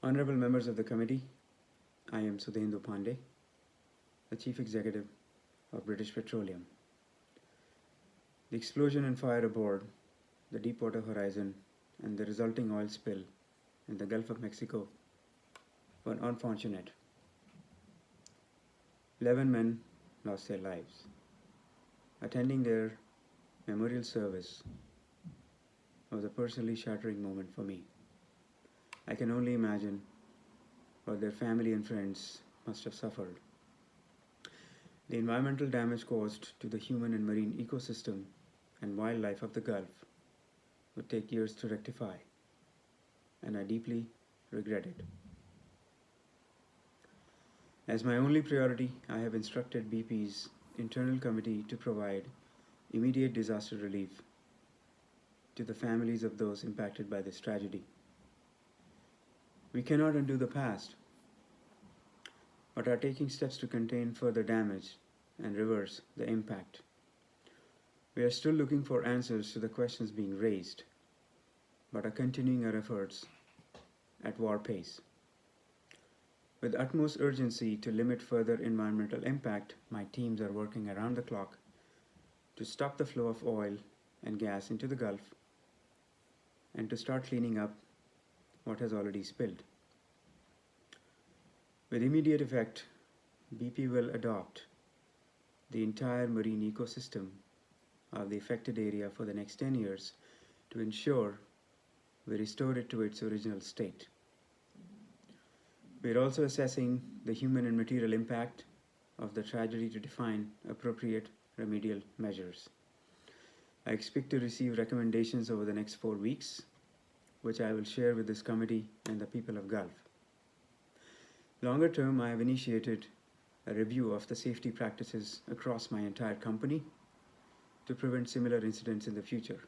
Honorable members of the committee, I am Sudhendu Pandey, the Chief Executive of British Petroleum. The explosion and fire aboard the Deepwater Horizon and the resulting oil spill in the Gulf of Mexico were unfortunate. 11 men lost their lives. Attending their memorial service was a personally shattering moment for me. I can only imagine what their family and friends must have suffered. The environmental damage caused to the human and marine ecosystem and wildlife of the Gulf would take years to rectify, and I deeply regret it. As my only priority, I have instructed BP's internal committee to provide immediate disaster relief to the families of those impacted by this tragedy. We cannot undo the past, but are taking steps to contain further damage and reverse the impact. We are still looking for answers to the questions being raised, but are continuing our efforts at war pace. With utmost urgency to limit further environmental impact, my teams are working around the clock to stop the flow of oil and gas into the Gulf and to start cleaning up what has already spilled. With immediate effect, BP will adopt the entire marine ecosystem of the affected area for the next 10 years to ensure we restore it to its original state. We are also assessing the human and material impact of the tragedy to define appropriate remedial measures. I expect to receive recommendations over the next 4 weeks, which I will share with this committee and the people of Gulf. Longer term, I have initiated a review of the safety practices across my entire company to prevent similar incidents in the future.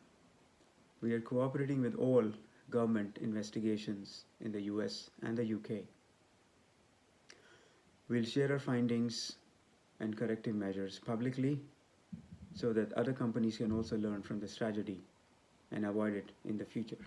We are cooperating with all government investigations in the US and the UK. We'll share our findings and corrective measures publicly so that other companies can also learn from this tragedy and avoid it in the future.